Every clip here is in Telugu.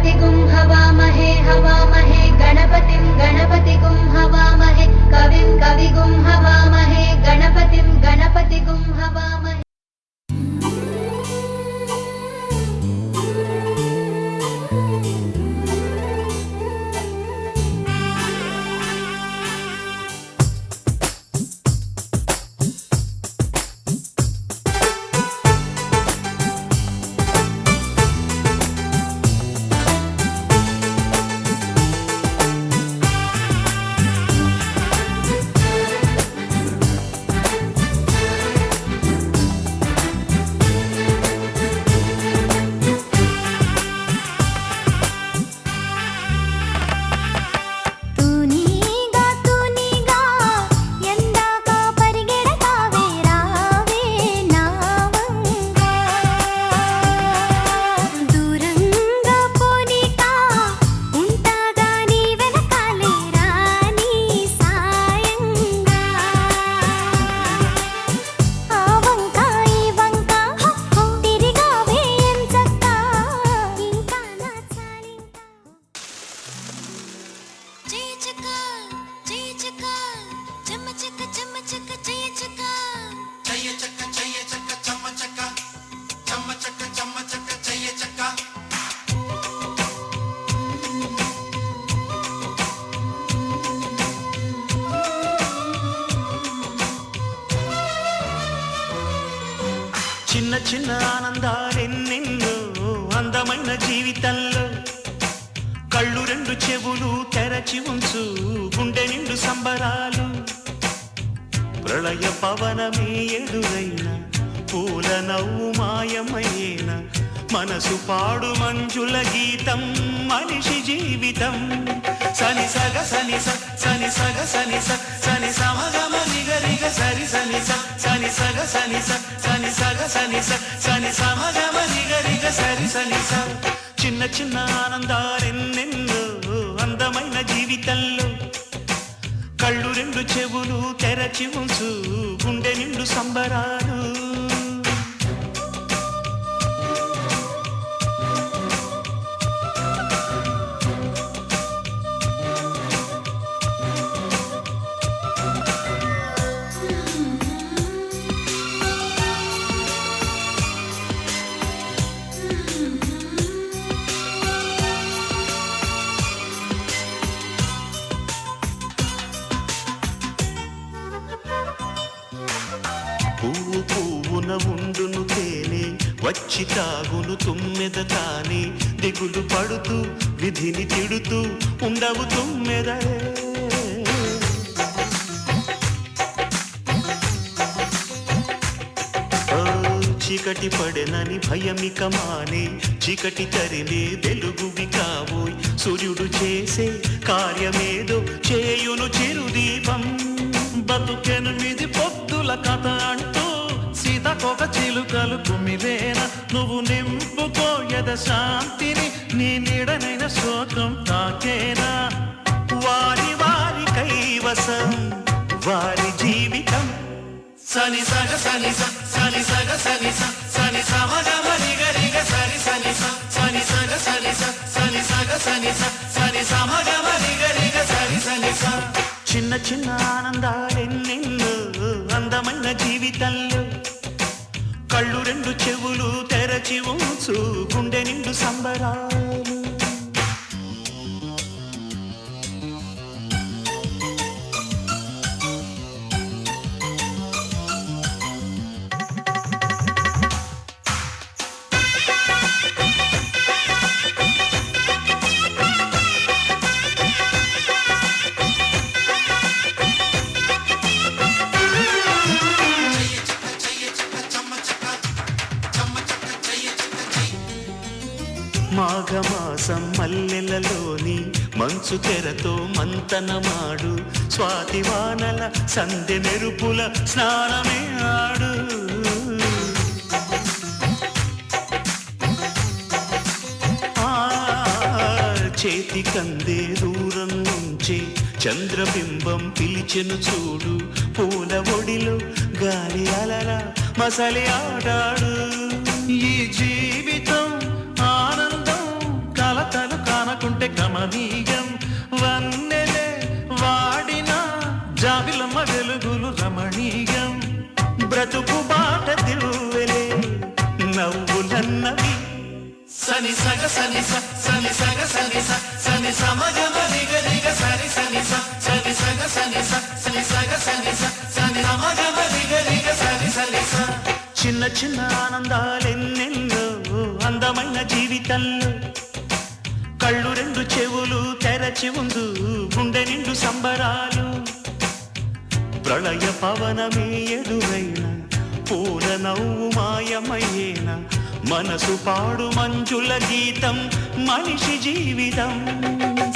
गणपतिगुं हवामहे हवामहे गणपतिं गणपतिगुं हवामहे कविं कविगुं हवामहे गणपतिं गणपतिगुं हवामहे। చిన్న చిన్న ఆనందాలెన్నెన్నో అందమైన జీవితంలో కళ్ళు రెండు చెవులు తెరచి ఉంచు గుండె నిండు సంబరాలు ప్రళయ పవనమే ఎదురైన పూల నవ్వు మాయమైన మనసు పాడు మంజుల గీతం మనిషి జీవితం సని సగ సని సని సగ సని సని సమగమ నిగరిగ సరి సని సని సగ సని సని సగ సని సని సమగమ నిగరిగ సరి సని చిన్న చిన్న ఆనందాలెన్నెన్నో అందమైన జీవితంలో కళ్ళు రెండు చెవులు తెరచి ఉంచు గుండె నిండు సంబరాలు పువ్వు పువ్వున ఉండును తేనె వచ్చి తాగును తుమ్మెద తానే దిగులు పడుతూ విధిని తిడుతూ ఉండవు తుమ్మెదరే చీకటి పడెనని భయమిక మానే చీకటి తరిమే వెలుగువి కాబోయ్ సూర్యుడు చేసే కార్యమేదో చేయును చిరుదీపం బతుకెనిమిది పొద్దుల కథ అంటూ సీతకొక చిలుకలు కుమిలేన నువ్వు నింపుకోయద శాంతిని నీ నీడనైన శోకం తాకేనా వారి వారి కైవసం వారి జీవితం సని సగ సని సని సగ సని సని సమగమ నిగరిగ సరి సని సని సగ సని సని సగ సని సని సమగమ నిగరిగ సరి సని చిన్న చిన్న ఆనందాలెన్నెన్నో అందమైన జీవితంలో కళ్ళు రెండు చెవులు తెరచి ఉంచు గుండె నిండు సంబరాలు మాఘమాసం మల్లెలలోని మంచు తెరతో మంతనమాడు స్వాతి వానల సందె మెరుపుల స్నానమే ఆడు చేతి కందే దూరం నుంచి చంద్రబింబం పిలిచెను చూడు పూల ఒడిలో గాలి అలల మసలి ఆడాడు ఈ జీవితం ఆనందం కలతలు వాడుతుంటే కమనీయం వన్నెలే వాడిన జాబిలమ్మ వెలుగులు రమణీయం బ్రతుకు బాట దివ్వెలే నవ్వులన్నవి సని సగ సని సని సగ సని సని సమగమ రిగ రిగ సని సని సని సగ సని సని సగ సని సని సమగమ రిగ రిగ సని సని చిన్న చిన్న ఆనందాలెన్నెన్నో అందమైన జీవితంలో కళ్ళు రెండు చెవులు తెరచి ఉందు గుండె నిండు సంబరాలు ప్రళయ పవనమే ఎదురైన పూల నవ్వు మాయమయ్యేన మనసు పాడు మంజుల గీతం మనిషి జీవితం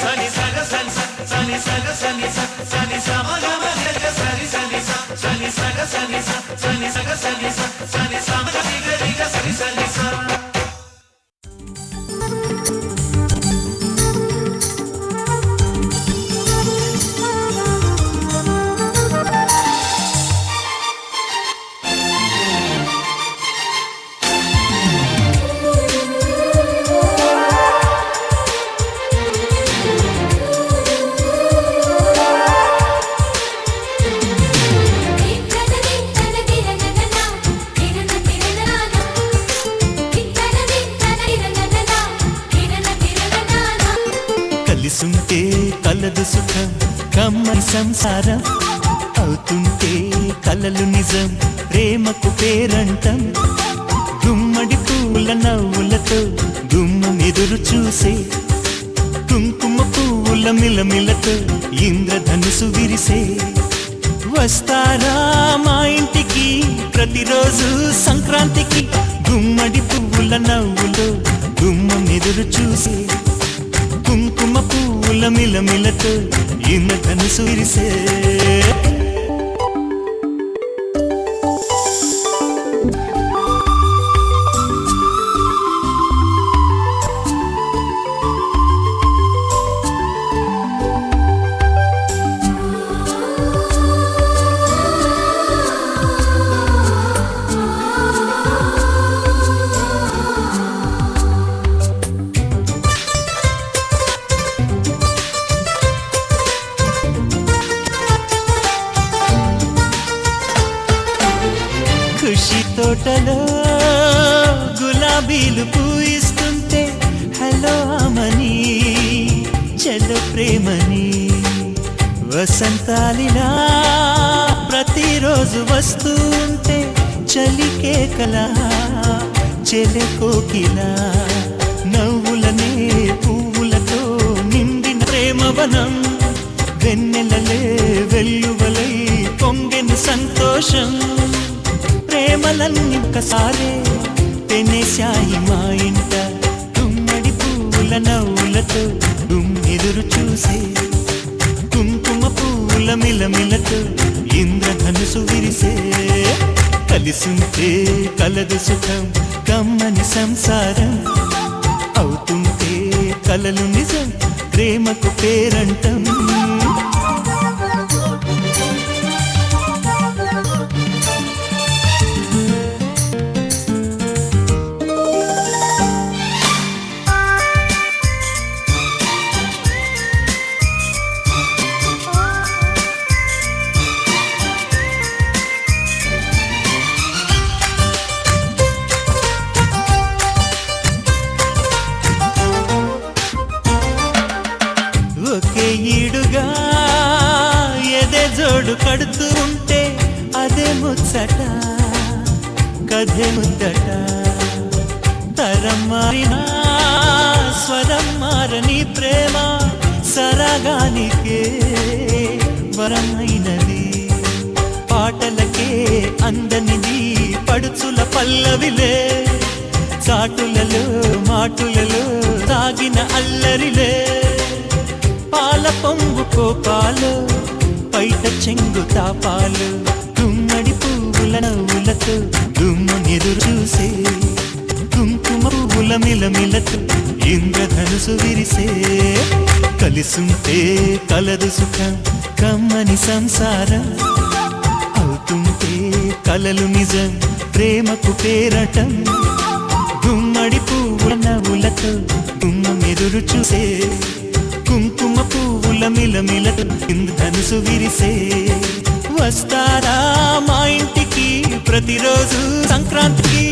సని సగ సని సని సగ సని సని సమగమ రిగ సని సని సని సగ సని సని సగ సని సని సమగమ రిగ రిగ సని సని కలిసుంటే కలదు సుఖం కమ్మని సంసారం అవుతుంటే కలలు నిజం ప్రేమకు పేరంటం గుమ్మడి పూల నవ్వులతో గుమ్మం ఎదురు చూసే కుంకుమ పువ్వుల మిలమిలతో ఇంద్రధనుసు విరిసే వస్తారా మా ఇంటికి ప్రతిరోజు సంక్రాంతికి గుమ్మడి పువ్వుల నవ్వులో గుమ్మం ఎదురు చూసే కుంకుమ పువ్వుల మిలమిలతో ఇంద్రధనుసు విరిసే ఖుషి తోటలో గులాబీలు పూయిస్తుంటే హలో అమని చలో ప్రేమని వసంతాలిలా ప్రతిరోజు వస్తూ ఉంటే చలికే కలా చెలె కోకిలా నవ్వులనే పువ్వులతో నిండిన ప్రేమవనం వెన్నెలలే వెల్లువలై పొంగెను సంతోషం ప్రేమలన్నీ ఒక్కసారే పెనేశాయి మా ఇంట గుమ్మడి పువ్వుల నవ్వులతో ఎదురు చూసే కుంకుమ పువ్వుల మిలమిలతో ఇంద్రధనుసు విరిసే కలిసుంటే కలదు సుఖం కమ్మని సంసారం అవుతుంటే కలలు నిజం ప్రేమకు పేరంటం ఒకే ఈడుగా ఎదే జోడు కడుతూ ఉంటే అదే ముచ్చట కథే ముద్దట తరం మారినా స్వరం మారని ప్రేమ సరగానికే వరమైనది పాటలకే అందనిది పడుచుల పల్లవిలే చాటులలో మాటులలో సాగిన అల్లరిలే పాల పొంగు కోపాలు పైట చెంగు తాపాలు గుమ్మడి పువ్వుల నవ్వులతో గుమ్మం ఎదురు చూసే కుంకుమ పువ్వుల మిలమిలతో ఇంద్రధనుసు విరిసే కలిసుంటే కలదు సుఖం కమ్మని సంసారం అవుతుంటే కలలు నిజం ప్రేమకు పేరటం గుమ్మడి పువ్వుల నవ్వులతో మెదురు చూసే కుంకుమ పువ్వుల మిలమిల ధనుసు విరిసే వస్తారా మా ఇంటికి ప్రతిరోజు సంక్రాంతికి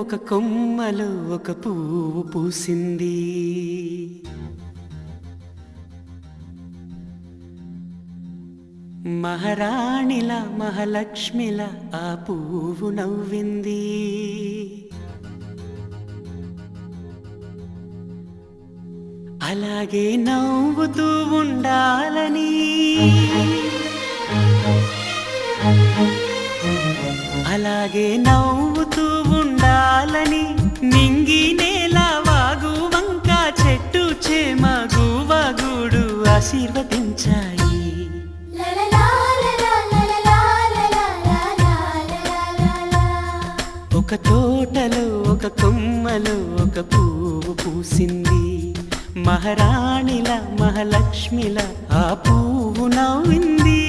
ఒక కొమ్మలో ఒక పువ్వు పూసింది మహారాణిలా మహాలక్ష్మిలా ఆ పువ్వు నవ్వింది అలాగే నవ్వుతూ ఉండాలని అలాగే నవ్వుతూ ఉండాలని నింగి నేల వాగు వంక చెట్టు చేమ గువగూడు ఆశీర్వదించాయి ఒక తోటలో ఒక కొమ్మలో ఒక పువ్వు పూసింది మహారాణిలా మహాలక్ష్మిలా ఆ పువ్వు నవ్వింది